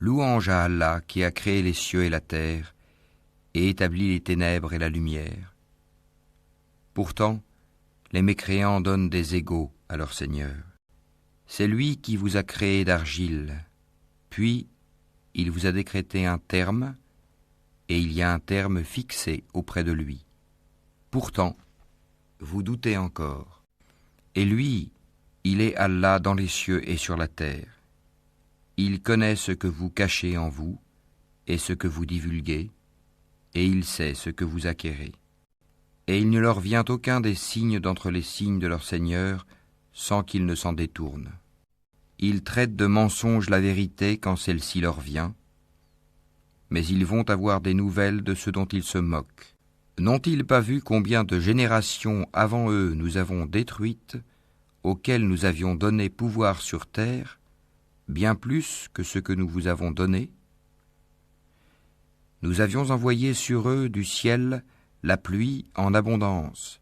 Louange à Allah qui a créé les cieux et la terre et établi les ténèbres et la lumière. Pourtant, les mécréants donnent des égaux à leur Seigneur. C'est lui qui vous a créé d'argile, puis il vous a décrété un terme, et il y a un terme fixé auprès de lui. Pourtant, vous doutez encore. Et lui, il est Allah dans les cieux et sur la terre. Il connaît ce que vous cachez en vous et ce que vous divulguez, et il sait ce que vous acquérez. Et il ne leur vient aucun des signes d'entre les signes de leur Seigneur sans qu'ils ne s'en détournent. Ils traitent de mensonge la vérité quand celle-ci leur vient, mais ils vont avoir des nouvelles de ce dont ils se moquent. N'ont-ils pas vu combien de générations avant eux nous avons détruites, auxquelles nous avions donné pouvoir sur terre, bien plus que ce que nous vous avons donné? Nous avions envoyé sur eux du ciel la pluie en abondance,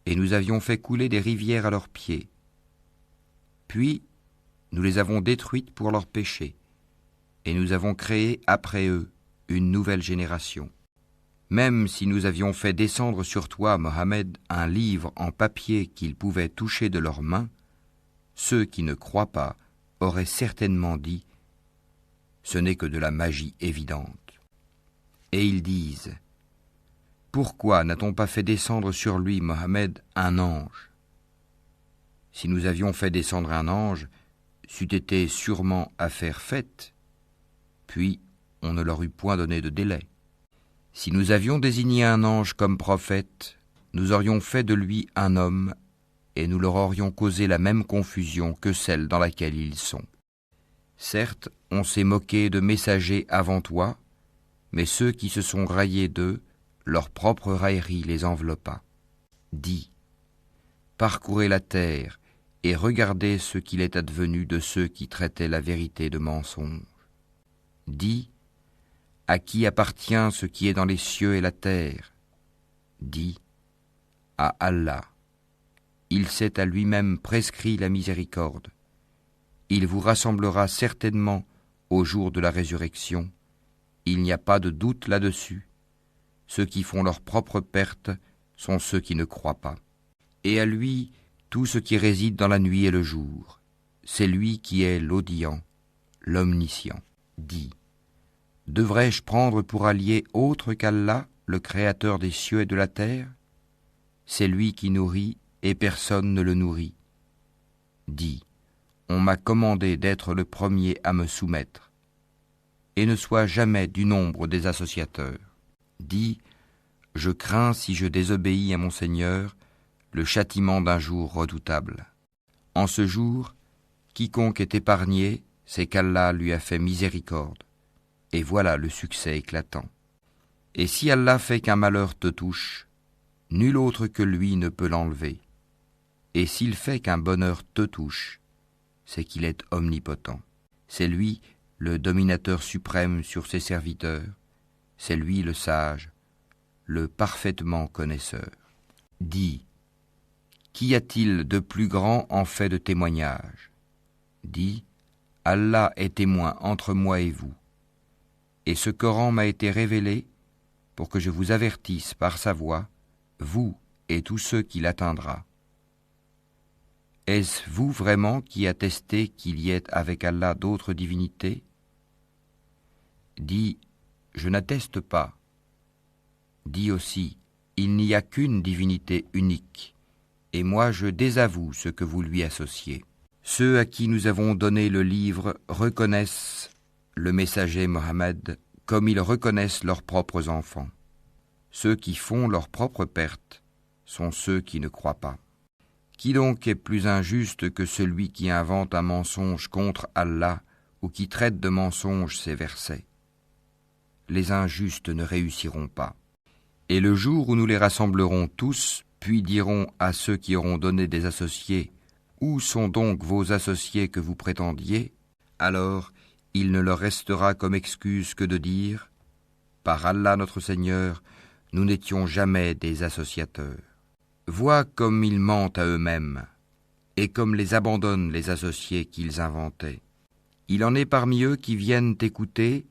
et nous avions fait couler des rivières à leurs pieds. Puis, nous les avons détruites pour leurs péchés, et nous avons créé après eux une nouvelle génération. Même si nous avions fait descendre sur toi, Mohammed, un livre en papier qu'ils pouvaient toucher de leurs mains, ceux qui ne croient pas auraient certainement dit « Ce n'est que de la magie évidente ». Et ils disent « Pourquoi n'a-t-on pas fait descendre sur lui, Mohammed, un ange ? Si nous avions fait descendre un ange, c'eût été sûrement affaire faite, puis on ne leur eût point donné de délai. Si nous avions désigné un ange comme prophète, nous aurions fait de lui un homme, et nous leur aurions causé la même confusion que celle dans laquelle ils sont. Certes, on s'est moqué de messagers avant toi, mais ceux qui se sont raillés d'eux, leur propre raillerie les enveloppa. Dis, parcourez la terre et regardez ce qu'il est advenu de ceux qui traitaient la vérité de mensonge. Dis, à qui appartient ce qui est dans les cieux et la terre? Dis, à Allah. Il s'est à lui-même prescrit la miséricorde. Il vous rassemblera certainement au jour de la résurrection. Il n'y a pas de doute là-dessus. Ceux qui font leur propre perte sont ceux qui ne croient pas. Et à lui, tout ce qui réside dans la nuit et le jour. C'est lui qui est l'audient, l'omniscient. Dis, devrais-je prendre pour allié autre qu'Allah, le créateur des cieux et de la terre? C'est lui qui nourrit et personne ne le nourrit. Dis, on m'a commandé d'être le premier à me soumettre, et ne sois jamais du nombre des associateurs. Dis, je crains si je désobéis à mon Seigneur, le châtiment d'un jour redoutable. En ce jour, quiconque est épargné, c'est qu'Allah lui a fait miséricorde. Et voilà le succès éclatant. Et si Allah fait qu'un malheur te touche, nul autre que lui ne peut l'enlever. Et s'il fait qu'un bonheur te touche, c'est qu'il est omnipotent. C'est lui le dominateur suprême sur ses serviteurs. C'est lui le sage, le parfaitement connaisseur. Dis, qu'y a-t-il de plus grand en fait de témoignage? Dis, Allah est témoin entre moi et vous. Et ce Coran m'a été révélé pour que je vous avertisse par sa voix, vous et tous ceux qui l'atteindra. Est-ce vous vraiment qui attestez qu'il y ait avec Allah d'autres divinités? Dis, je n'atteste pas. Dis aussi, il n'y a qu'une divinité unique, et moi je désavoue ce que vous lui associez. Ceux à qui nous avons donné le livre reconnaissent le messager Mohammed comme ils reconnaissent leurs propres enfants. Ceux qui font leur propre perte sont ceux qui ne croient pas. Qui donc est plus injuste que celui qui invente un mensonge contre Allah ou qui traite de mensonge ces versets? Les injustes ne réussiront pas. Et le jour où nous les rassemblerons tous, puis dirons à ceux qui auront donné des associés, « Où sont donc vos associés que vous prétendiez ?» Alors, il ne leur restera comme excuse que de dire, « Par Allah notre Seigneur, nous n'étions jamais des associateurs. » Vois comme ils mentent à eux-mêmes, et comme les abandonnent les associés qu'ils inventaient. Il en est parmi eux qui viennent t'écouter,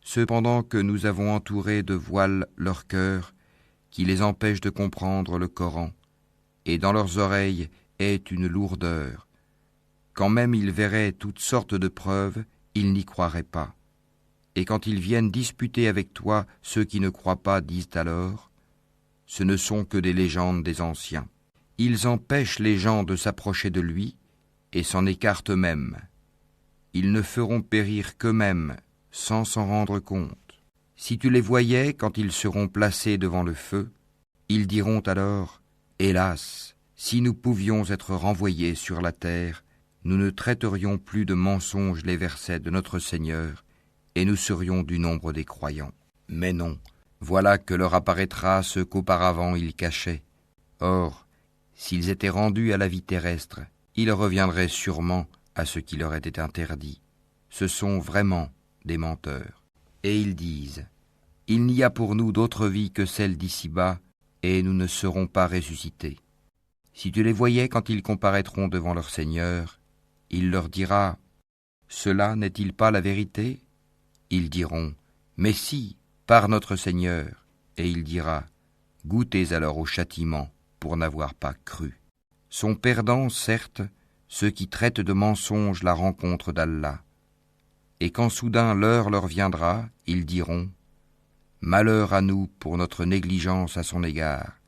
cependant que nous avons entouré de voiles leur cœur, qui les empêche de comprendre le Coran, et dans leurs oreilles est une lourdeur. Quand même ils verraient toutes sortes de preuves, ils n'y croiraient pas. Et quand ils viennent disputer avec toi, ceux qui ne croient pas disent alors, ce ne sont que des légendes des anciens. Ils empêchent les gens de s'approcher de lui et s'en écartent eux-mêmes. Ils ne feront périr qu'eux-mêmes sans s'en rendre compte. Si tu les voyais quand ils seront placés devant le feu, ils diront alors, hélas, si nous pouvions être renvoyés sur la terre, nous ne traiterions plus de mensonges les versets de notre Seigneur, et nous serions du nombre des croyants. Mais non, voilà que leur apparaîtra ce qu'auparavant ils cachaient. Or, s'ils étaient rendus à la vie terrestre, ils reviendraient sûrement à ce qui leur était interdit. Ce sont vraiment des menteurs. Et ils disent, il n'y a pour nous d'autre vie que celle d'ici-bas, et nous ne serons pas ressuscités. Si tu les voyais quand ils comparaîtront devant leur Seigneur, il leur dira, cela n'est-il pas la vérité ? Ils diront, mais si, par notre Seigneur. Et il dira, goûtez alors au châtiment pour n'avoir pas cru. Sont perdants, certes, ceux qui traitent de mensonges la rencontre d'Allah. Et quand soudain l'heure leur viendra, ils diront, malheur à nous pour notre négligence à son égard.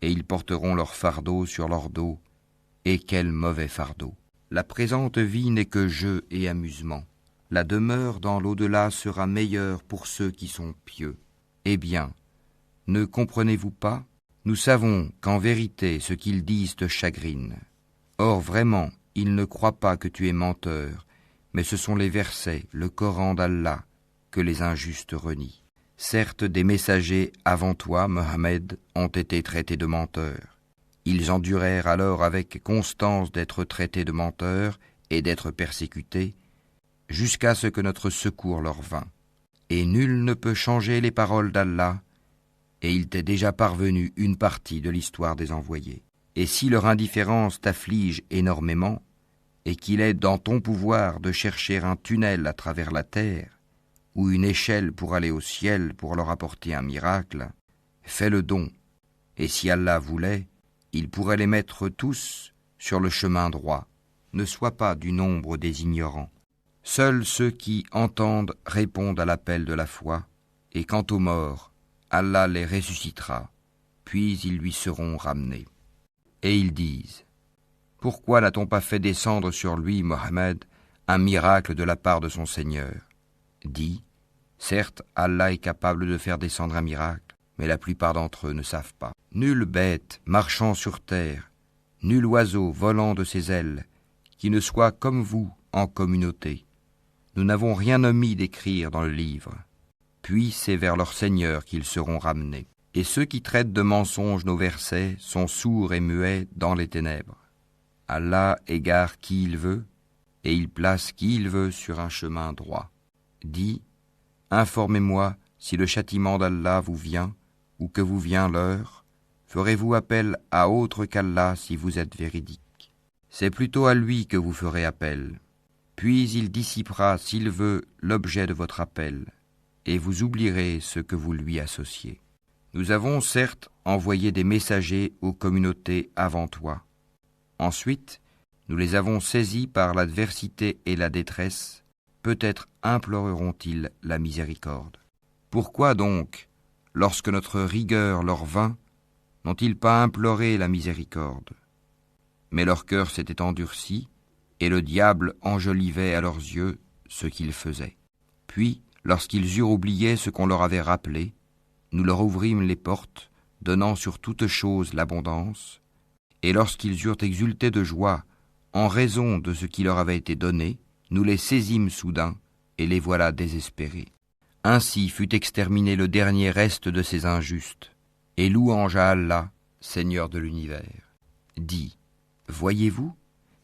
Et ils porteront leur fardeau sur leur dos, et quel mauvais fardeau. La présente vie n'est que jeu et amusement. La demeure dans l'au-delà sera meilleure pour ceux qui sont pieux. Eh bien, ne comprenez-vous pas ? Nous savons qu'en vérité ce qu'ils disent te chagrine. Or vraiment, ils ne croient pas que tu es menteur, mais ce sont les versets, le Coran d'Allah, que les injustes renient. Certes, des messagers avant toi, Mohammed, ont été traités de menteurs. Ils endurèrent alors avec constance d'être traités de menteurs et d'être persécutés, jusqu'à ce que notre secours leur vînt. Et nul ne peut changer les paroles d'Allah, et il t'est déjà parvenu une partie de l'histoire des envoyés. Et si leur indifférence t'afflige énormément, et qu'il est dans ton pouvoir de chercher un tunnel à travers la terre, ou une échelle pour aller au ciel pour leur apporter un miracle, fais le don, et si Allah voulait, il pourrait les mettre tous sur le chemin droit. Ne sois pas du nombre des ignorants. Seuls ceux qui entendent répondent à l'appel de la foi, et quant aux morts, Allah les ressuscitera, puis ils lui seront ramenés. Et ils disent, pourquoi n'a-t-on pas fait descendre sur lui, Mohammed, un miracle de la part de son Seigneur ? Dis, certes, Allah est capable de faire descendre un miracle, mais la plupart d'entre eux ne savent pas. Nulle bête marchant sur terre, nul oiseau volant de ses ailes, qui ne soit comme vous en communauté. Nous n'avons rien omis d'écrire dans le livre. Puis c'est vers leur Seigneur qu'ils seront ramenés. Et ceux qui traitent de mensonges nos versets sont sourds et muets dans les ténèbres. Allah égare qui il veut, et il place qui il veut sur un chemin droit. Dis, informez-moi si le châtiment d'Allah vous vient, ou que vous vient l'heure, ferez-vous appel à autre qu'Allah si vous êtes véridique. C'est plutôt à lui que vous ferez appel. Puis il dissipera, s'il veut, l'objet de votre appel, et vous oublierez ce que vous lui associez. Nous avons certes envoyé des messagers aux communautés avant toi. Ensuite, nous les avons saisis par l'adversité et la détresse, peut-être imploreront-ils la miséricorde. Pourquoi donc, lorsque notre rigueur leur vint, n'ont-ils pas imploré la miséricorde ? Mais leur cœur s'était endurci, et le diable enjolivait à leurs yeux ce qu'ils faisaient. Puis, lorsqu'ils eurent oublié ce qu'on leur avait rappelé, nous leur ouvrîmes les portes, donnant sur toute chose l'abondance, et lorsqu'ils eurent exulté de joie, en raison de ce qui leur avait été donné, nous les saisîmes soudain, et les voilà désespérés. Ainsi fut exterminé le dernier reste de ces injustes, et louange à Allah, Seigneur de l'univers. Dis, voyez-vous,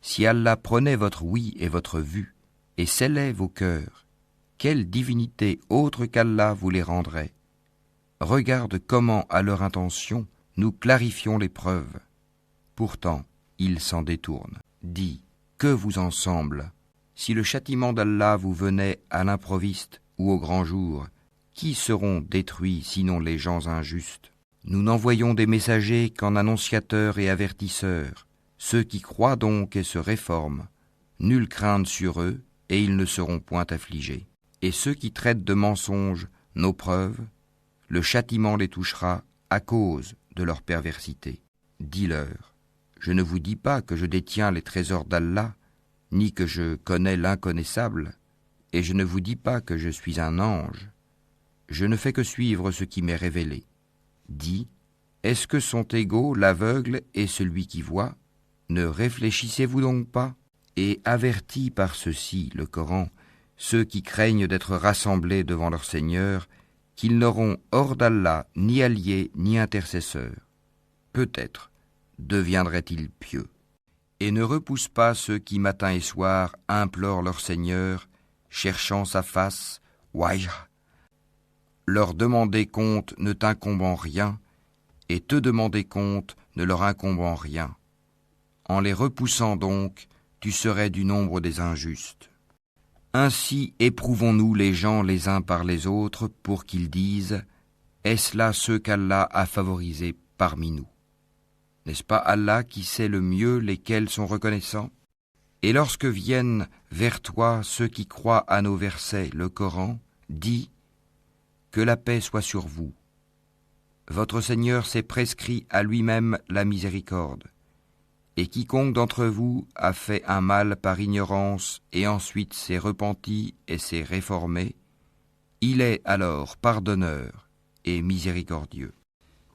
si Allah prenait votre oui et votre vue, et scellait vos cœurs, quelle divinité autre qu'Allah vous les rendrait ? Regarde comment, à leur intention, nous clarifions les preuves. Pourtant, ils s'en détournent. Dis, que vous en semble ? Si le châtiment d'Allah vous venait à l'improviste ou au grand jour, qui seront détruits sinon les gens injustes? Nous n'envoyons des messagers qu'en annonciateurs et avertisseurs. Ceux qui croient donc et se réforment, nulle crainte sur eux, et ils ne seront point affligés. Et ceux qui traitent de mensonges nos preuves, le châtiment les touchera à cause de leur perversité. Dis-leur, je ne vous dis pas que je détiens les trésors d'Allah, ni que je connais l'inconnaissable, et je ne vous dis pas que je suis un ange. Je ne fais que suivre ce qui m'est révélé. Dis, est-ce que sont égaux l'aveugle et celui qui voit? Ne réfléchissez-vous donc pas? Et avertis par ceci, le Coran, ceux qui craignent d'être rassemblés devant leur Seigneur, qu'ils n'auront hors d'Allah ni alliés ni intercesseurs. Peut-être deviendraient-ils pieux. Et ne repousse pas ceux qui matin et soir implorent leur Seigneur, cherchant sa face, wajh. Leur demander compte ne t'incombe en rien, et te demander compte ne leur incombe en rien. En les repoussant donc, tu serais du nombre des injustes. Ainsi éprouvons-nous les gens les uns par les autres pour qu'ils disent « Est-ce là ceux qu'Allah a favorisés parmi nous ?» N'est-ce pas Allah qui sait le mieux lesquels sont reconnaissants? Et lorsque viennent vers toi ceux qui croient à nos versets, le Coran, dis « Que la paix soit sur vous. Votre Seigneur s'est prescrit à lui-même la miséricorde. Et quiconque d'entre vous a fait un mal par ignorance et ensuite s'est repenti et s'est réformé, il est alors pardonneur et miséricordieux. »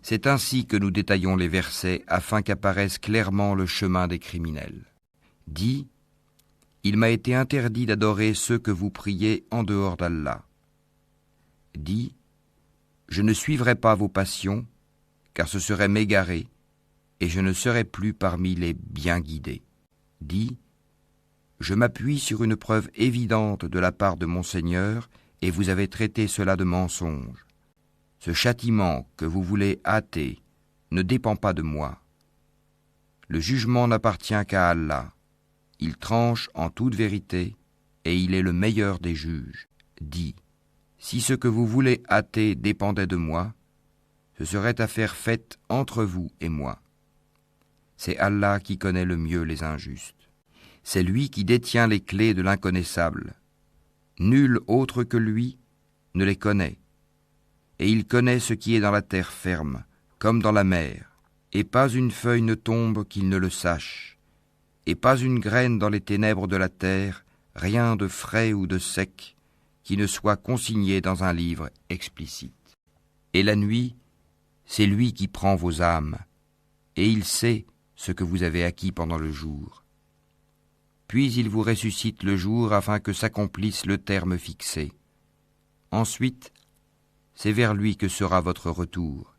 C'est ainsi que nous détaillons les versets afin qu'apparaisse clairement le chemin des criminels. Dis, il m'a été interdit d'adorer ceux que vous priez en dehors d'Allah. Dis, je ne suivrai pas vos passions, car ce serait m'égarer, et je ne serai plus parmi les bien guidés. Dis, je m'appuie sur une preuve évidente de la part de mon Seigneur, et vous avez traité cela de mensonge. Ce châtiment que vous voulez hâter ne dépend pas de moi. Le jugement n'appartient qu'à Allah. Il tranche en toute vérité, et il est le meilleur des juges. Dis, si ce que vous voulez hâter dépendait de moi, ce serait affaire faite entre vous et moi. C'est Allah qui connaît le mieux les injustes. C'est lui qui détient les clés de l'inconnaissable. Nul autre que lui ne les connaît. Et il connaît ce qui est dans la terre ferme, comme dans la mer, et pas une feuille ne tombe qu'il ne le sache, et pas une graine dans les ténèbres de la terre, rien de frais ou de sec, qui ne soit consigné dans un livre explicite. Et la nuit, c'est lui qui prend vos âmes, et il sait ce que vous avez acquis pendant le jour. Puis il vous ressuscite le jour afin que s'accomplisse le terme fixé. Ensuite, c'est vers lui que sera votre retour,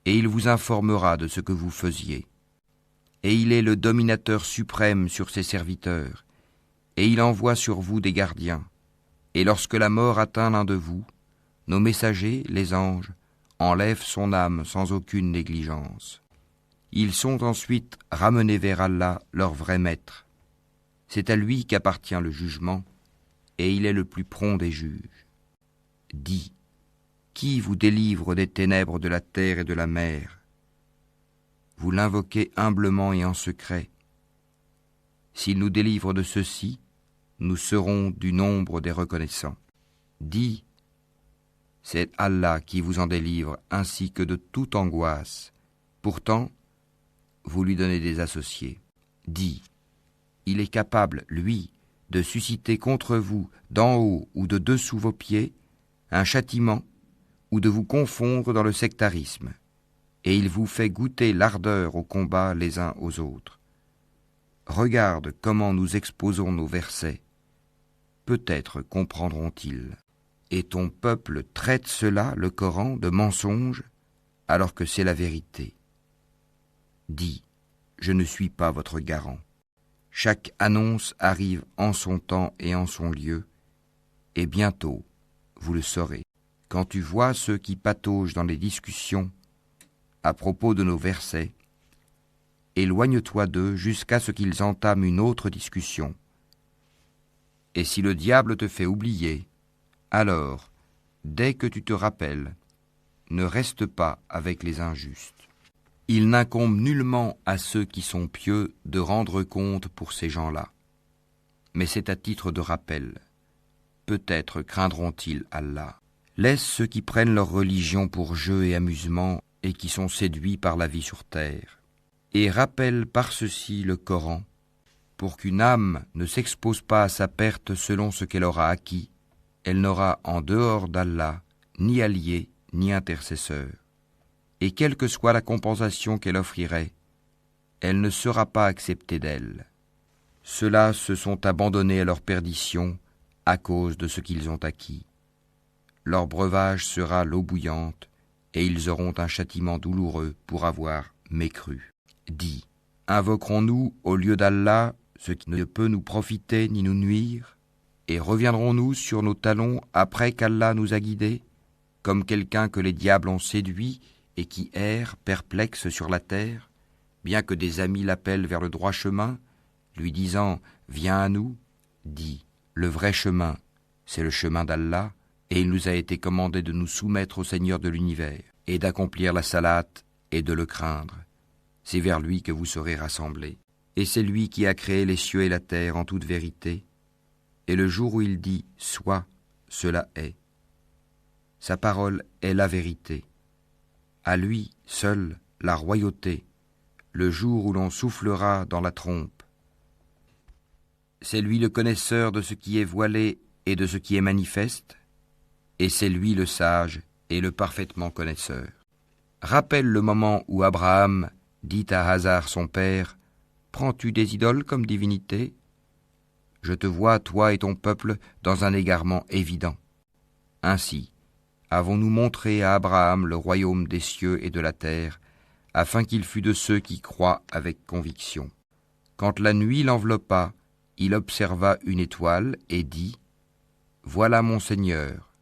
et il vous informera de ce que vous faisiez. Et il est le dominateur suprême sur ses serviteurs, et il envoie sur vous des gardiens. Et lorsque la mort atteint l'un de vous, nos messagers, les anges, enlèvent son âme sans aucune négligence. Ils sont ensuite ramenés vers Allah, leur vrai maître. C'est à lui qu'appartient le jugement, et il est le plus prompt des juges. Dis, qui vous délivre des ténèbres de la terre et de la mer? Vous l'invoquez humblement et en secret. S'il nous délivre de ceci, nous serons du nombre des reconnaissants. Dis, c'est Allah qui vous en délivre ainsi que de toute angoisse. Pourtant, vous lui donnez des associés. Dis, il est capable, lui, de susciter contre vous, d'en haut ou de dessous vos pieds, un châtiment ou de vous confondre dans le sectarisme, et il vous fait goûter l'ardeur au combat les uns aux autres. Regarde comment nous exposons nos versets. Peut-être comprendront-ils. Et ton peuple traite cela, le Coran, de mensonge, alors que c'est la vérité. Dis, je ne suis pas votre garant. Chaque annonce arrive en son temps et en son lieu, et bientôt, vous le saurez. Quand tu vois ceux qui pataugent dans les discussions à propos de nos versets, éloigne-toi d'eux jusqu'à ce qu'ils entament une autre discussion. Et si le diable te fait oublier, alors, dès que tu te rappelles, ne reste pas avec les injustes. Il n'incombe nullement à ceux qui sont pieux de rendre compte pour ces gens-là. Mais c'est à titre de rappel. Peut-être craindront-ils Allah. Laisse ceux qui prennent leur religion pour jeu et amusement et qui sont séduits par la vie sur terre. Et rappelle par ceci le Coran, pour qu'une âme ne s'expose pas à sa perte selon ce qu'elle aura acquis. Elle n'aura en dehors d'Allah ni allié ni intercesseur. Et quelle que soit la compensation qu'elle offrirait, elle ne sera pas acceptée d'elle. Ceux-là se sont abandonnés à leur perdition à cause de ce qu'ils ont acquis. Leur breuvage sera l'eau bouillante, et ils auront un châtiment douloureux pour avoir mécru. Dis, invoquerons-nous au lieu d'Allah ce qui ne peut nous profiter ni nous nuire, et reviendrons-nous sur nos talons après qu'Allah nous a guidés, comme quelqu'un que les diables ont séduit et qui erre perplexe sur la terre, bien que des amis l'appellent vers le droit chemin, lui disant « Viens à nous », dit « Le vrai chemin, c'est le chemin d'Allah, et il nous a été commandé de nous soumettre au Seigneur de l'univers, et d'accomplir la salate et de le craindre. C'est vers lui que vous serez rassemblés. Et c'est lui qui a créé les cieux et la terre en toute vérité. Et le jour où il dit « Sois », cela est. Sa parole est la vérité. À lui seul la royauté, le jour où l'on soufflera dans la trompe. C'est lui le connaisseur de ce qui est voilé et de ce qui est manifeste, et c'est lui le sage et le parfaitement connaisseur. Rappelle le moment où Abraham dit à Hazar son père, « Prends-tu des idoles comme divinité ? Je te vois, toi et ton peuple, dans un égarement évident. Ainsi, avons-nous montré à Abraham le royaume des cieux et de la terre, afin qu'il fût de ceux qui croient avec conviction. Quand la nuit l'enveloppa, il observa une étoile et dit « Voilà mon Seigneur ».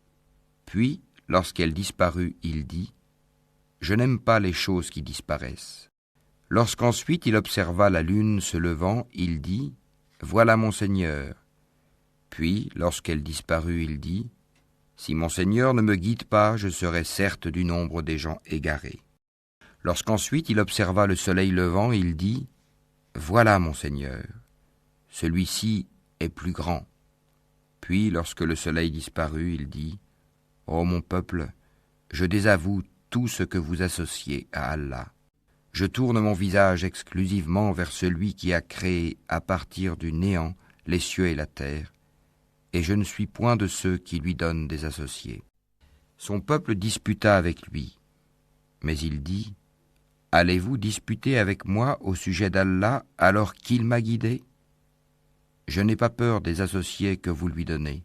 Puis, lorsqu'elle disparut, il dit « Je n'aime pas les choses qui disparaissent ». Lorsqu'ensuite il observa la lune se levant, il dit « Voilà mon Seigneur ». Puis, lorsqu'elle disparut, il dit « Si mon Seigneur ne me guide pas, je serai certes du nombre des gens égarés. » Lorsqu'ensuite il observa le soleil levant, il dit « Voilà mon Seigneur, celui-ci est plus grand. » Puis, lorsque le soleil disparut, il dit « Ô mon peuple, je désavoue tout ce que vous associez à Allah. Je tourne mon visage exclusivement vers celui qui a créé à partir du néant les cieux et la terre, et je ne suis point de ceux qui lui donnent des associés. » Son peuple disputa avec lui, mais il dit « Allez-vous disputer avec moi au sujet d'Allah alors qu'il m'a guidé ? Je n'ai pas peur des associés que vous lui donnez.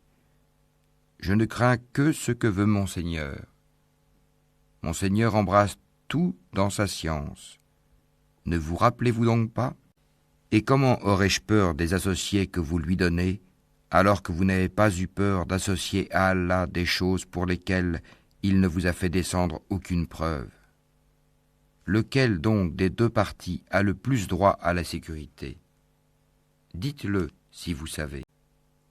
Je ne crains que ce que veut mon Seigneur. Mon Seigneur embrasse tout dans sa science. Ne vous rappelez-vous donc pas ? Et comment aurais-je peur des associés que vous lui donnez, alors que vous n'avez pas eu peur d'associer à Allah des choses pour lesquelles il ne vous a fait descendre aucune preuve ? Lequel donc des deux parties a le plus droit à la sécurité ? Dites-le si vous savez.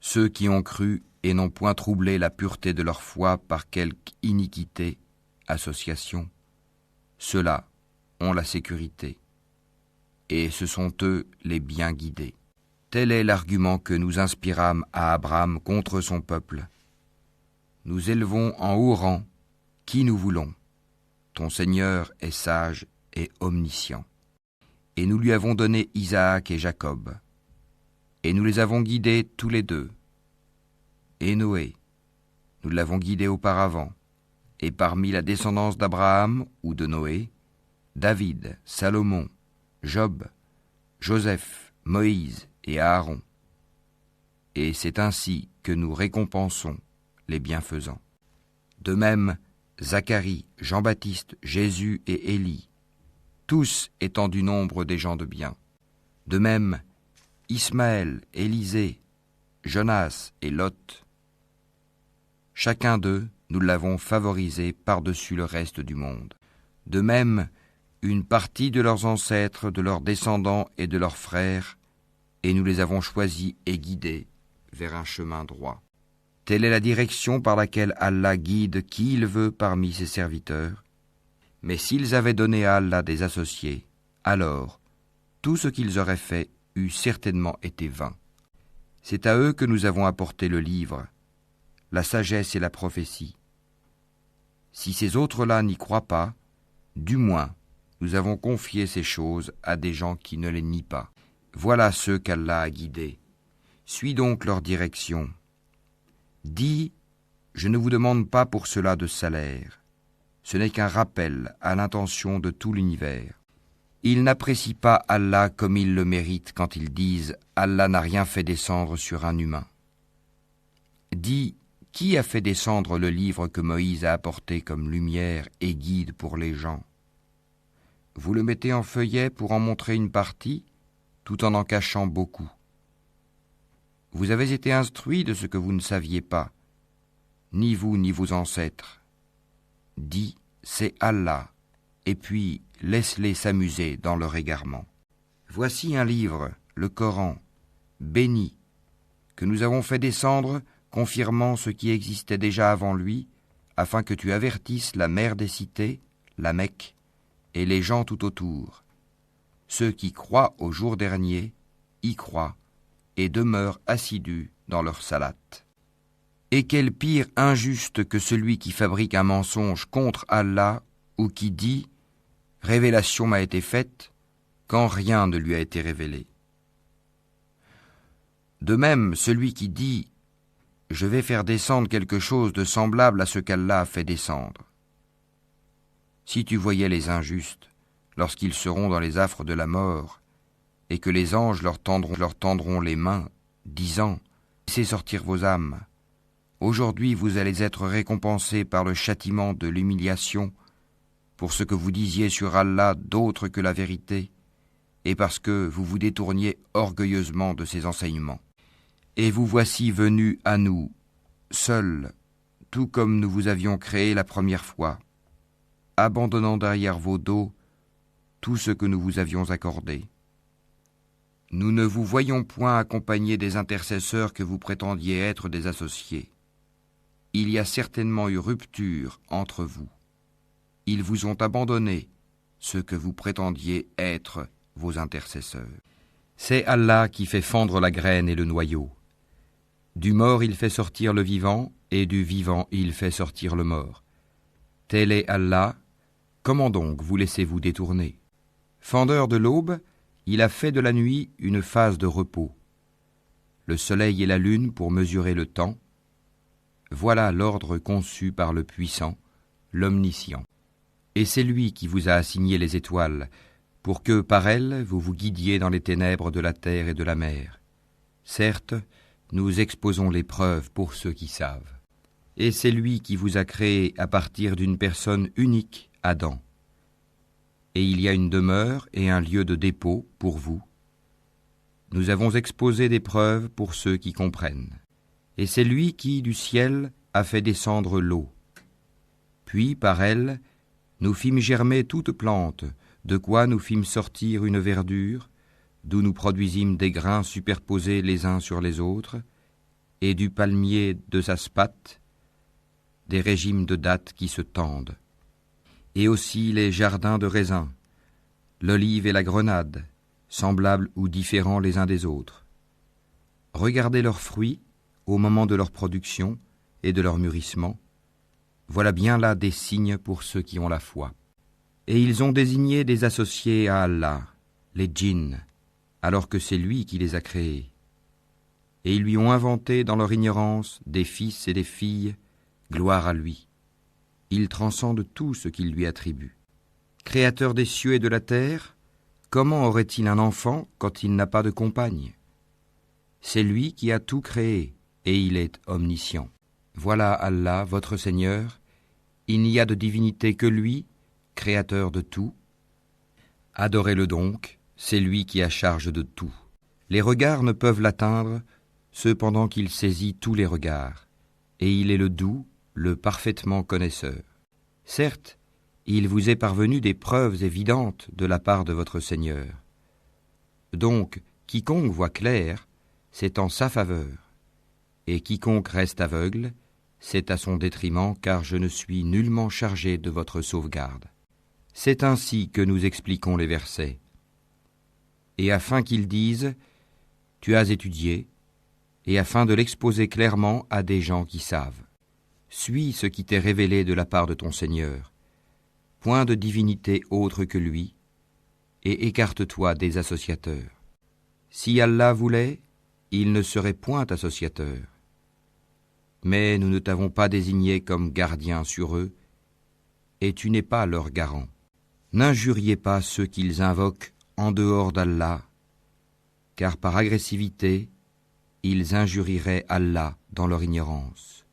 Ceux qui ont cru et n'ont point troublé la pureté de leur foi par quelque iniquité, association, ceux-là ont la sécurité, et ce sont eux les bien guidés. Tel est l'argument que nous inspirâmes à Abraham contre son peuple. Nous élevons en haut rang qui nous voulons. Ton Seigneur est sage et omniscient. Et nous lui avons donné Isaac et Jacob. Et nous les avons guidés tous les deux. Et Noé, nous l'avons guidé auparavant. Et parmi la descendance d'Abraham ou de Noé, David, Salomon, Job, Joseph, Moïse et Aaron. Et c'est ainsi que nous récompensons les bienfaisants. De même, Zacharie, Jean-Baptiste, Jésus et Élie, tous étant du nombre des gens de bien. De même, Ismaël, Élisée, Jonas et Lot. Chacun d'eux, nous l'avons favorisé par-dessus le reste du monde. De même, une partie de leurs ancêtres, de leurs descendants et de leurs frères, et nous les avons choisis et guidés vers un chemin droit. Telle est la direction par laquelle Allah guide qui il veut parmi ses serviteurs. Mais s'ils avaient donné à Allah des associés, alors tout ce qu'ils auraient fait eût certainement été vain. C'est à eux que nous avons apporté le livre, la sagesse et la prophétie. Si ces autres-là n'y croient pas, du moins, nous avons confié ces choses à des gens qui ne les nient pas. Voilà ceux qu'Allah a guidés. Suis donc leur direction. Dis, je ne vous demande pas pour cela de salaire. Ce n'est qu'un rappel à l'intention de tout l'univers. Ils n'apprécient pas Allah comme ils le méritent quand ils disent « Allah n'a rien fait descendre sur un humain ». Dis, qui a fait descendre le livre que Moïse a apporté comme lumière et guide pour les gens? Vous le mettez en feuillet pour en montrer une partie, tout en cachant beaucoup. Vous avez été instruits de ce que vous ne saviez pas, ni vous ni vos ancêtres. Dis, c'est Allah, et puis laisse-les s'amuser dans leur égarement. Voici un livre, le Coran, béni, que nous avons fait descendre, confirmant ce qui existait déjà avant lui, afin que tu avertisses la mère des cités, la Mecque, et les gens tout autour. Ceux qui croient au jour dernier y croient et demeurent assidus dans leur salate. Et quel pire injuste que celui qui fabrique un mensonge contre Allah ou qui dit « Révélation m'a été faite » quand rien ne lui a été révélé. De même, celui qui dit « Je vais faire descendre quelque chose de semblable à ce qu'Allah a fait descendre ». Si tu voyais les injustes, lorsqu'ils seront dans les affres de la mort, et que les anges leur tendront les mains, disant « Laissez sortir vos âmes. Aujourd'hui vous allez être récompensés par le châtiment de l'humiliation pour ce que vous disiez sur Allah d'autre que la vérité, et parce que vous vous détourniez orgueilleusement de ses enseignements. Et vous voici venus à nous, seuls, tout comme nous vous avions créé la première fois, abandonnant derrière vos dos tout ce que nous vous avions accordé. Nous ne vous voyons point accompagnés des intercesseurs que vous prétendiez être des associés. Il y a certainement eu rupture entre vous. Ils vous ont abandonné, ceux que vous prétendiez être vos intercesseurs. C'est Allah qui fait fendre la graine et le noyau. Du mort il fait sortir le vivant, et du vivant il fait sortir le mort. Tel est Allah, comment donc vous laissez-vous détourner? Fendeur de l'aube, il a fait de la nuit une phase de repos. Le soleil et la lune pour mesurer le temps. Voilà l'ordre conçu par le puissant, l'omniscient. Et c'est lui qui vous a assigné les étoiles, pour que, par elles, vous vous guidiez dans les ténèbres de la terre et de la mer. Certes, nous exposons les preuves pour ceux qui savent. Et c'est lui qui vous a créé à partir d'une personne unique, Adam. Et il y a une demeure et un lieu de dépôt pour vous. Nous avons exposé des preuves pour ceux qui comprennent. Et c'est lui qui, du ciel, a fait descendre l'eau. Puis, par elle, nous fîmes germer toute plante, de quoi nous fîmes sortir une verdure, d'où nous produisîmes des grains superposés les uns sur les autres, et du palmier de Zaspat, des régimes de dattes qui se tendent, et aussi les jardins de raisins, l'olive et la grenade, semblables ou différents les uns des autres. Regardez leurs fruits au moment de leur production et de leur mûrissement. Voilà bien là des signes pour ceux qui ont la foi. Et ils ont désigné des associés à Allah, les djinns, alors que c'est lui qui les a créés. Et ils lui ont inventé dans leur ignorance des fils et des filles, gloire à lui. Il transcende tout ce qu'il lui attribue. Créateur des cieux et de la terre, comment aurait-il un enfant quand il n'a pas de compagne? C'est lui qui a tout créé, et il est omniscient. Voilà Allah, votre Seigneur, il n'y a de divinité que lui, créateur de tout. Adorez-le donc, c'est lui qui a charge de tout. Les regards ne peuvent l'atteindre, cependant qu'il saisit tous les regards, et il est le doux, le parfaitement connaisseur. Certes, il vous est parvenu des preuves évidentes de la part de votre Seigneur. Donc, quiconque voit clair, c'est en sa faveur, Et quiconque reste aveugle, c'est à son détriment, car je ne suis nullement chargé de votre sauvegarde. C'est ainsi que nous expliquons les versets. Et afin qu'ils disent « Tu as étudié », et afin de l'exposer clairement à des gens qui savent. Suis ce qui t'est révélé de la part de ton Seigneur. Point de divinité autre que lui, et écarte-toi des associateurs. Si Allah voulait, il ne serait point associateur. Mais nous ne t'avons pas désigné comme gardien sur eux, et tu n'es pas leur garant. N'injuriez pas ceux qu'ils invoquent en dehors d'Allah, car par agressivité, ils injurieraient Allah dans leur ignorance.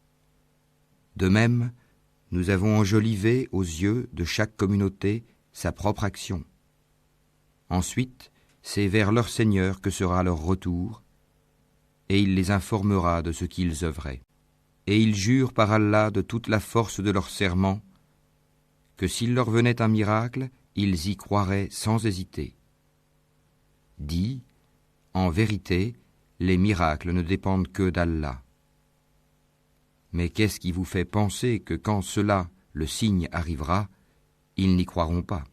De même, nous avons enjolivé aux yeux de chaque communauté sa propre action. Ensuite, c'est vers leur Seigneur que sera leur retour, et il les informera de ce qu'ils œuvraient. Et ils jurent par Allah de toute la force de leur serment que s'il leur venait un miracle, ils y croiraient sans hésiter. Dis, en vérité, les miracles ne dépendent que d'Allah. Mais qu'est-ce qui vous fait penser que quand cela, le signe, arrivera, ils n'y croiront pas?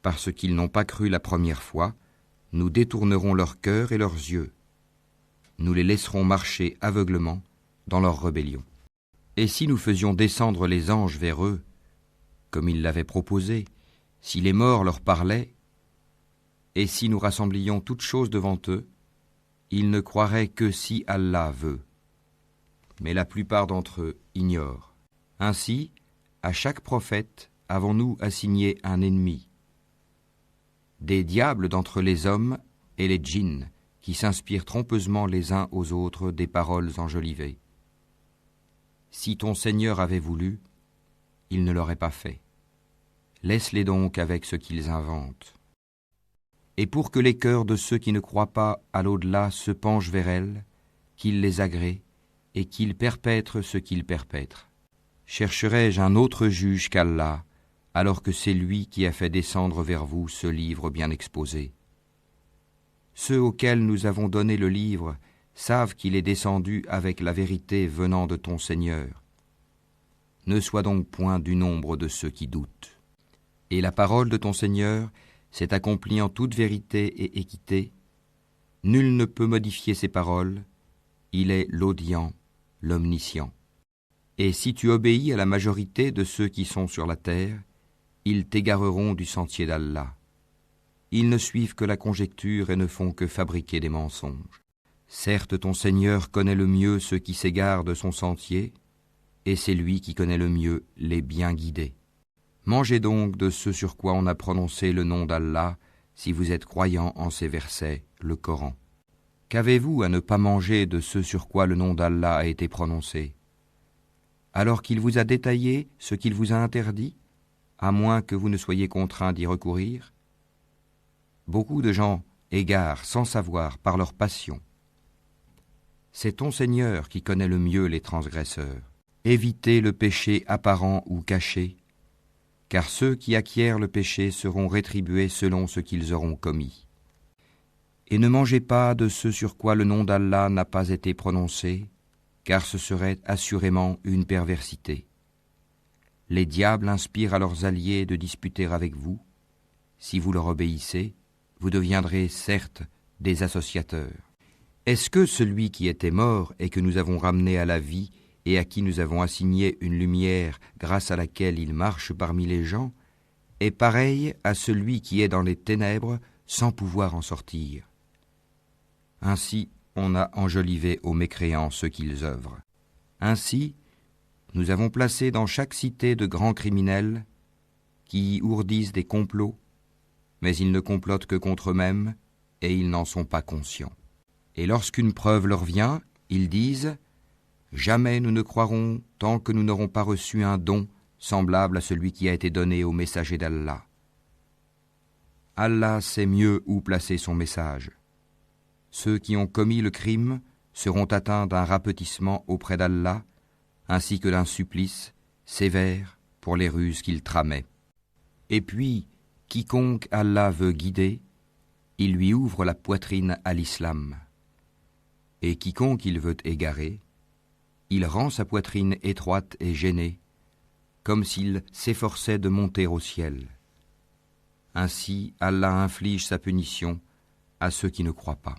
Parce qu'ils n'ont pas cru la première fois, nous détournerons leur cœur et leurs yeux. Nous les laisserons marcher aveuglement dans leur rébellion. Et si nous faisions descendre les anges vers eux, comme ils l'avaient proposé, si les morts leur parlaient, et si nous rassemblions toutes choses devant eux, ils ne croiraient que si Allah veut. Mais la plupart d'entre eux ignorent. Ainsi, à chaque prophète avons-nous assigné un ennemi. Des diables d'entre les hommes et les djinns qui s'inspirent trompeusement les uns aux autres des paroles enjolivées. Si ton Seigneur avait voulu, il ne l'aurait pas fait. Laisse-les donc avec ce qu'ils inventent. Et pour que les cœurs de ceux qui ne croient pas à l'au-delà se penchent vers elles, qu'ils les agréent et qu'ils perpètrent ce qu'ils perpètrent. Chercherai-je un autre juge qu'Allah, alors que c'est lui qui a fait descendre vers vous ce livre bien exposé? Ceux auxquels nous avons donné le livre savent qu'il est descendu avec la vérité venant de ton Seigneur. Ne sois donc point du nombre de ceux qui doutent. Et la parole de ton Seigneur s'est accomplie en toute vérité et équité. Nul ne peut modifier ses paroles. Il est l'audient, l'omniscient. Et si tu obéis à la majorité de ceux qui sont sur la terre, ils t'égareront du sentier d'Allah. Ils ne suivent que la conjecture et ne font que fabriquer des mensonges. Certes, ton Seigneur connaît le mieux ceux qui s'égarent de son sentier, et c'est lui qui connaît le mieux les bien guidés. Mangez donc de ce sur quoi on a prononcé le nom d'Allah, si vous êtes croyants en ces versets, le Coran. Qu'avez-vous à ne pas manger de ce sur quoi le nom d'Allah a été prononcé, alors qu'il vous a détaillé ce qu'il vous a interdit, à moins que vous ne soyez contraints d'y recourir? Beaucoup de gens égarent sans savoir par leur passion. C'est ton Seigneur qui connaît le mieux les transgresseurs. Évitez le péché apparent ou caché, car ceux qui acquièrent le péché seront rétribués selon ce qu'ils auront commis. Et ne mangez pas de ce sur quoi le nom d'Allah n'a pas été prononcé, car ce serait assurément une perversité. Les diables inspirent à leurs alliés de disputer avec vous. Si vous leur obéissez, vous deviendrez certes des associateurs. Est-ce que celui qui était mort et que nous avons ramené à la vie et à qui nous avons assigné une lumière grâce à laquelle il marche parmi les gens, est pareil à celui qui est dans les ténèbres sans pouvoir en sortir? Ainsi, on a enjolivé aux mécréants ce qu'ils œuvrent. Ainsi, nous avons placé dans chaque cité de grands criminels qui y ourdissent des complots, mais ils ne complotent que contre eux-mêmes et ils n'en sont pas conscients. Et lorsqu'une preuve leur vient, ils disent « Jamais nous ne croirons tant que nous n'aurons pas reçu un don semblable à celui qui a été donné au messager d'Allah. Allah sait mieux où placer son message. Ceux qui ont commis le crime seront atteints d'un rapetissement auprès d'Allah, ainsi que d'un supplice sévère pour les ruses qu'ils tramaient. Et puis, quiconque Allah veut guider, il lui ouvre la poitrine à l'islam. Et quiconque il veut égarer, il rend sa poitrine étroite et gênée, comme s'il s'efforçait de monter au ciel. Ainsi, Allah inflige sa punition à ceux qui ne croient pas.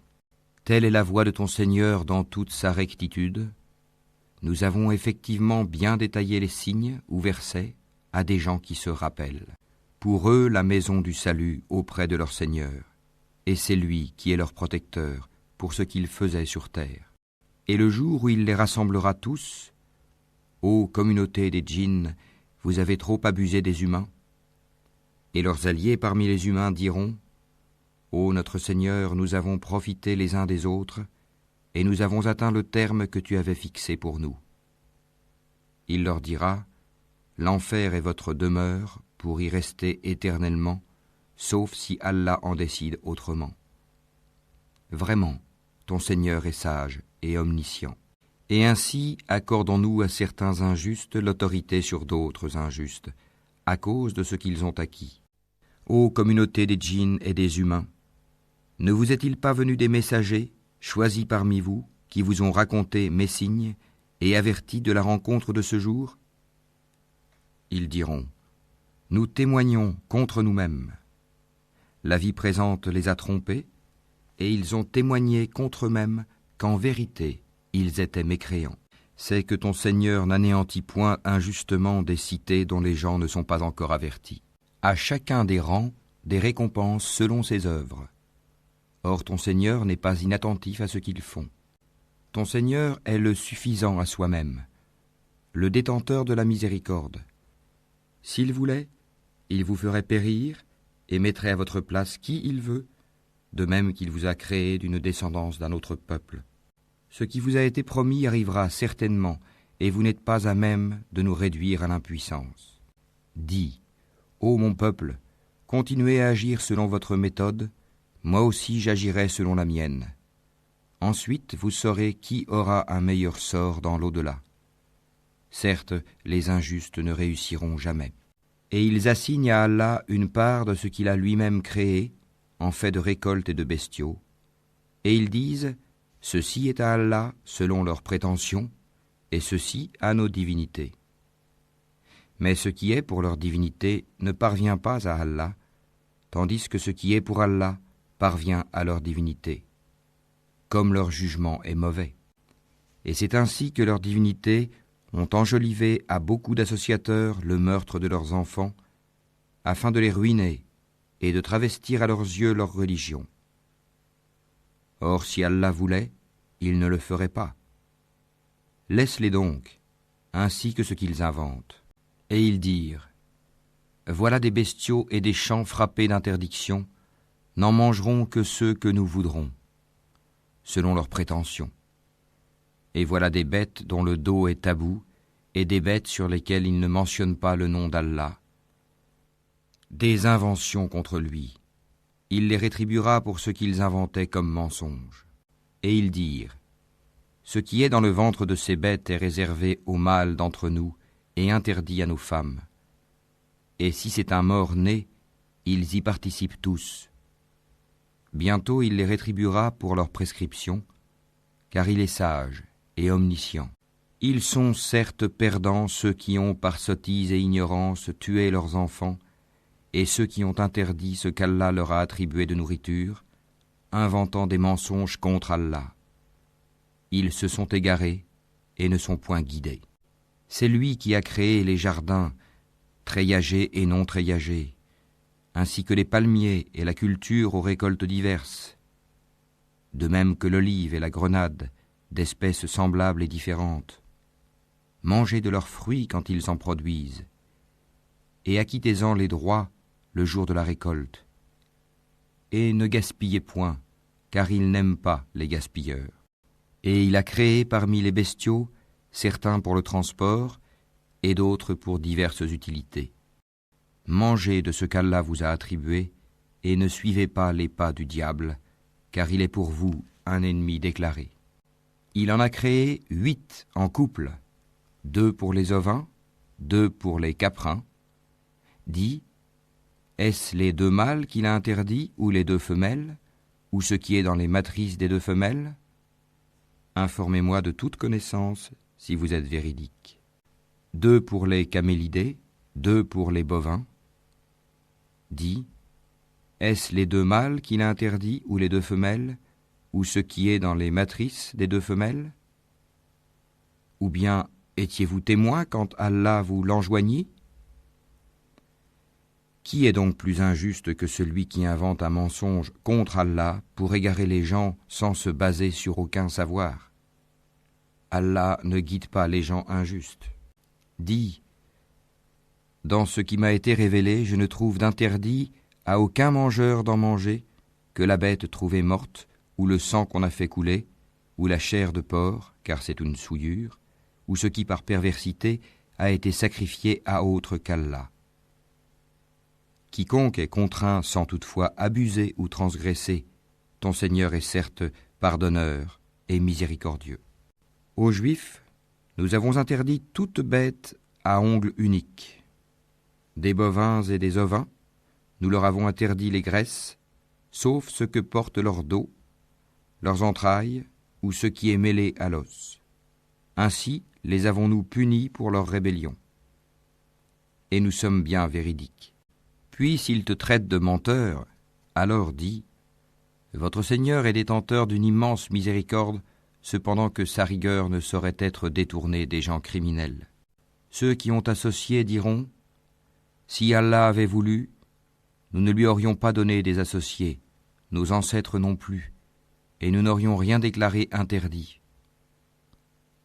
Telle est la voie de ton Seigneur dans toute sa rectitude. Nous avons effectivement bien détaillé les signes ou versets à des gens qui se rappellent. Pour eux, la maison du salut auprès de leur Seigneur, et c'est lui qui est leur protecteur pour ce qu'ils faisaient sur terre. Et le jour où il les rassemblera tous, ô communauté des djinns, vous avez trop abusé des humains. Et leurs alliés parmi les humains diront, ô notre Seigneur, nous avons profité les uns des autres, et nous avons atteint le terme que tu avais fixé pour nous. Il leur dira, l'enfer est votre demeure pour y rester éternellement, sauf si Allah en décide autrement. Vraiment, ton Seigneur est sage et omniscient. Et ainsi accordons-nous à certains injustes l'autorité sur d'autres injustes, à cause de ce qu'ils ont acquis. Ô communauté des djinns et des humains, ne vous est-il pas venu des messagers, choisis parmi vous, qui vous ont raconté mes signes et avertis de la rencontre de ce jour ? Ils diront, nous témoignons contre nous-mêmes. La vie présente les a trompés, et ils ont témoigné contre eux-mêmes qu'en vérité, ils étaient mécréants. C'est que ton Seigneur n'anéantit point injustement des cités dont les gens ne sont pas encore avertis. À chacun des rangs, des récompenses selon ses œuvres. Or ton Seigneur n'est pas inattentif à ce qu'ils font. Ton Seigneur est le suffisant à soi-même, le détenteur de la miséricorde. S'il voulait, il vous ferait périr et mettrait à votre place qui il veut, de même qu'il vous a créé d'une descendance d'un autre peuple. Ce qui vous a été promis arrivera certainement, et vous n'êtes pas à même de nous réduire à l'impuissance. Dis, ô mon peuple, continuez à agir selon votre méthode, moi aussi j'agirai selon la mienne. Ensuite vous saurez qui aura un meilleur sort dans l'au-delà. Certes, les injustes ne réussiront jamais. Et ils assignent à Allah une part de ce qu'il a lui-même créé, en fait de récoltes et de bestiaux. Et ils disent, ceci est à Allah selon leurs prétentions, et ceci à nos divinités. Mais ce qui est pour leur divinité ne parvient pas à Allah, tandis que ce qui est pour Allah parvient à leur divinité, comme leur jugement est mauvais. Et c'est ainsi que leurs divinités ont enjolivé à beaucoup d'associateurs le meurtre de leurs enfants, afin de les ruiner et de travestir à leurs yeux leur religion. Or, si Allah voulait, il ne le ferait pas. Laisse-les donc, ainsi que ce qu'ils inventent. Et ils dirent, voilà des bestiaux et des champs frappés d'interdiction, n'en mangeront que ceux que nous voudrons, selon leurs prétentions. Et voilà des bêtes dont le dos est tabou, et des bêtes sur lesquelles ils ne mentionnent pas le nom d'Allah. Des inventions contre lui. Il les rétribuera pour ce qu'ils inventaient comme mensonges. Et ils dirent, ce qui est dans le ventre de ces bêtes est réservé aux mâles d'entre nous et interdit à nos femmes. Et si c'est un mort-né, ils y participent tous. Bientôt il les rétribuera pour leur prescription, car il est sage et omniscient. Ils sont certes perdants ceux qui ont par sottise et ignorance tué leurs enfants, et ceux qui ont interdit ce qu'Allah leur a attribué de nourriture, inventant des mensonges contre Allah. Ils se sont égarés et ne sont point guidés. C'est lui qui a créé les jardins, treillagés et non treillagés, ainsi que les palmiers et la culture aux récoltes diverses, de même que l'olive et la grenade, d'espèces semblables et différentes. Mangez de leurs fruits quand ils en produisent, et acquittez-en les droits le jour de la récolte. Et ne gaspillez point, car il n'aime pas les gaspilleurs. Et il a créé parmi les bestiaux certains pour le transport et d'autres pour diverses utilités. Mangez de ce qu'Allah vous a attribué et ne suivez pas les pas du diable, car il est pour vous un ennemi déclaré. Il en a créé 8 en couple, 2 pour les ovins, 2 pour les caprins. Dis, est-ce les 2 mâles qu'il a interdits ou les 2 femelles, ou ce qui est dans les matrices des 2 femelles ? Informez-moi de toute connaissance si vous êtes véridiques. 2 pour les camélidés, 2 pour les bovins. Dis, est-ce les 2 mâles qu'il a interdits, ou les 2 femelles, ou ce qui est dans les matrices des 2 femelles? Ou bien étiez-vous témoin quand Allah vous l'enjoignit? Qui est donc plus injuste que celui qui invente un mensonge contre Allah pour égarer les gens sans se baser sur aucun savoir? Allah ne guide pas les gens injustes. Dis, dans ce qui m'a été révélé, je ne trouve d'interdit à aucun mangeur d'en manger que la bête trouvée morte, ou le sang qu'on a fait couler, ou la chair de porc, car c'est une souillure, ou ce qui par perversité a été sacrifié à autre qu'Allah. Quiconque est contraint sans toutefois abuser ou transgresser, ton Seigneur est certes pardonneur et miséricordieux. Aux Juifs, nous avons interdit toute bête à ongles uniques. Des bovins et des ovins, nous leur avons interdit les graisses, sauf ce que porte leur dos, leurs entrailles ou ce qui est mêlé à l'os. Ainsi les avons-nous punis pour leur rébellion. Et nous sommes bien véridiques. Puis s'ils te traitent de menteur, alors dis, votre Seigneur est détenteur d'une immense miséricorde, cependant que sa rigueur ne saurait être détournée des gens criminels. Ceux qui ont associé diront, si Allah avait voulu, nous ne lui aurions pas donné des associés, nos ancêtres non plus, et nous n'aurions rien déclaré interdit.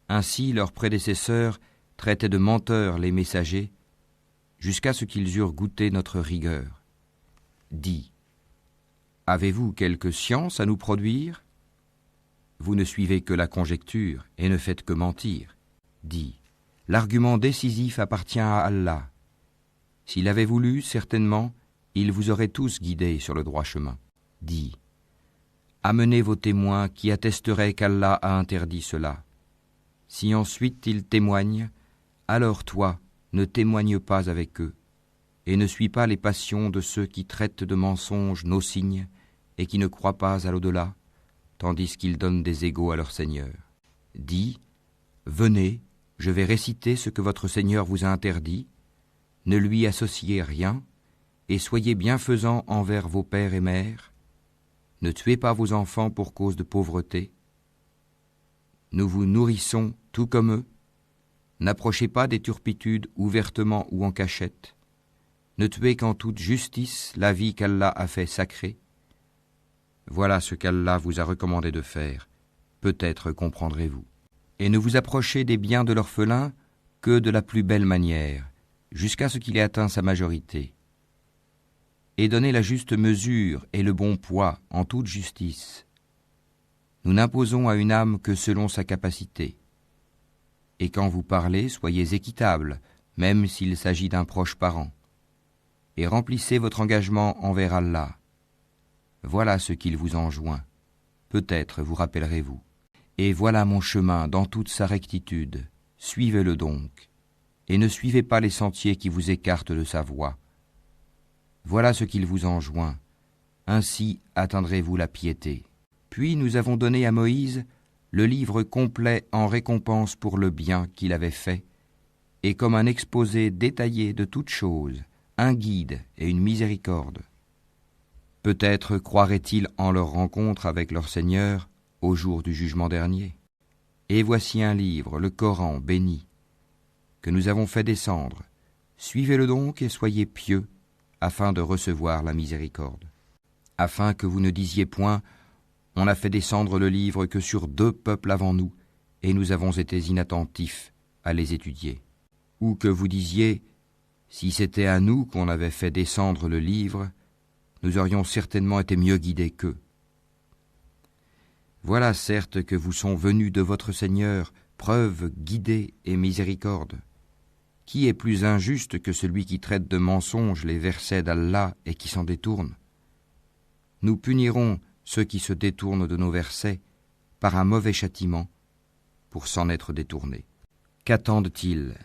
Ainsi leurs prédécesseurs traitaient de menteurs les messagers, jusqu'à ce qu'ils eurent goûté notre rigueur. Dis, avez-vous quelque science à nous produire? Vous ne suivez que la conjecture et ne faites que mentir. Dis, l'argument décisif appartient à Allah. S'il avait voulu, certainement, il vous aurait tous guidés sur le droit chemin. Dis, amenez vos témoins qui attesteraient qu'Allah a interdit cela. Si ensuite ils témoignent, alors toi, ne témoigne pas avec eux, et ne suis pas les passions de ceux qui traitent de mensonges nos signes et qui ne croient pas à l'au-delà, tandis qu'ils donnent des égaux à leur Seigneur. Dis, venez, je vais réciter ce que votre Seigneur vous a interdit, ne lui associez rien, et soyez bienfaisants envers vos pères et mères, ne tuez pas vos enfants pour cause de pauvreté, nous vous nourrissons tout comme eux, n'approchez pas des turpitudes ouvertement ou en cachette. Ne tuez qu'en toute justice la vie qu'Allah a fait sacrée. Voilà ce qu'Allah vous a recommandé de faire. Peut-être comprendrez-vous. Et ne vous approchez des biens de l'orphelin que de la plus belle manière, jusqu'à ce qu'il ait atteint sa majorité. Et donnez la juste mesure et le bon poids en toute justice. Nous n'imposons à une âme que selon sa capacité. Et quand vous parlez, soyez équitables, même s'il s'agit d'un proche parent. Et remplissez votre engagement envers Allah. Voilà ce qu'il vous enjoint. Peut-être vous rappellerez-vous. Et voilà mon chemin dans toute sa rectitude. Suivez-le donc. Et ne suivez pas les sentiers qui vous écartent de sa voie. Voilà ce qu'il vous enjoint. Ainsi atteindrez-vous la piété. Puis nous avons donné à Moïse le livre complet en récompense pour le bien qu'il avait fait, et comme un exposé détaillé de toutes choses, un guide et une miséricorde. Peut-être croiraient-ils en leur rencontre avec leur Seigneur au jour du jugement dernier. Et voici un livre, le Coran béni, que nous avons fait descendre. Suivez-le donc et soyez pieux, afin de recevoir la miséricorde. Afin que vous ne disiez point, on a fait descendre le livre que sur 2 peuples avant nous, et nous avons été inattentifs à les étudier. Ou que vous disiez, si c'était à nous qu'on avait fait descendre le livre, nous aurions certainement été mieux guidés qu'eux. Voilà certes que vous sont venus de votre Seigneur preuve, guidée et miséricorde. Qui est plus injuste que celui qui traite de mensonges les versets d'Allah et qui s'en détourne? Nous punirons ceux qui se détournent de nos versets par un mauvais châtiment pour s'en être détournés. Qu'attendent-ils?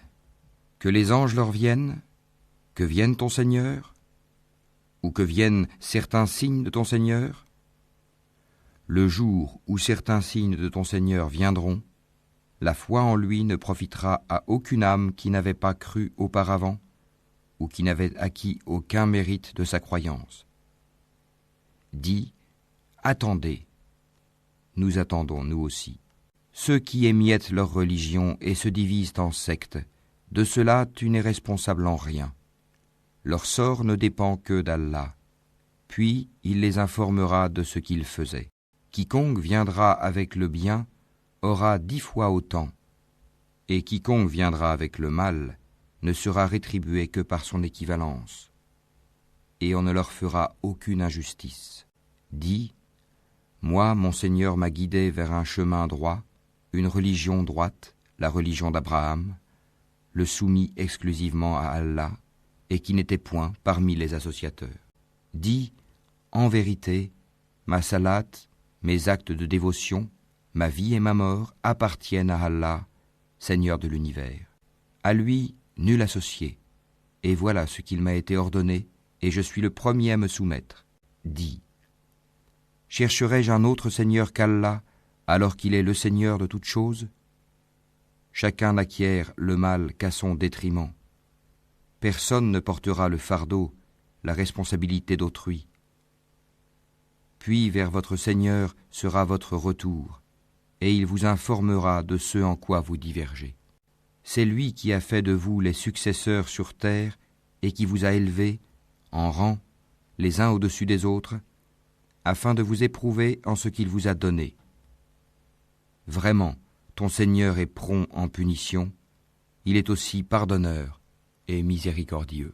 Que les anges leur viennent? Que vienne ton Seigneur? Ou que viennent certains signes de ton Seigneur? Le jour où certains signes de ton Seigneur viendront, La foi en lui ne profitera à aucune âme qui n'avait pas cru auparavant ou qui n'avait acquis aucun mérite de sa croyance. Dis, attendez, nous attendons nous aussi. Ceux qui émiettent leur religion et se divisent en sectes, de cela tu n'es responsable en rien. Leur sort ne dépend que d'Allah, puis il les informera de ce qu'ils faisaient. Quiconque viendra avec le bien aura 10 fois autant, et quiconque viendra avec le mal ne sera rétribué que par son équivalence, et on ne leur fera aucune injustice. Dis, moi, mon Seigneur m'a guidé vers un chemin droit, une religion droite, la religion d'Abraham, le soumis exclusivement à Allah, et qui n'était point parmi les associateurs. Dis, en vérité, ma salate, mes actes de dévotion, ma vie et ma mort appartiennent à Allah, Seigneur de l'univers. À lui, nul associé, et voilà ce qu'il m'a été ordonné, et je suis le premier à me soumettre. Dis, chercherai-je un autre Seigneur qu'Allah, alors qu'il est le Seigneur de toutes choses? Chacun n'acquiert le mal qu'à son détriment. Personne ne portera le fardeau, la responsabilité d'autrui. Puis vers votre Seigneur sera votre retour, et il vous informera de ce en quoi vous divergez. C'est lui qui a fait de vous les successeurs sur terre et qui vous a élevés, en rang, les uns au-dessus des autres, afin de vous éprouver en ce qu'il vous a donné. Vraiment, ton Seigneur est prompt en punition, il est aussi pardonneur et miséricordieux.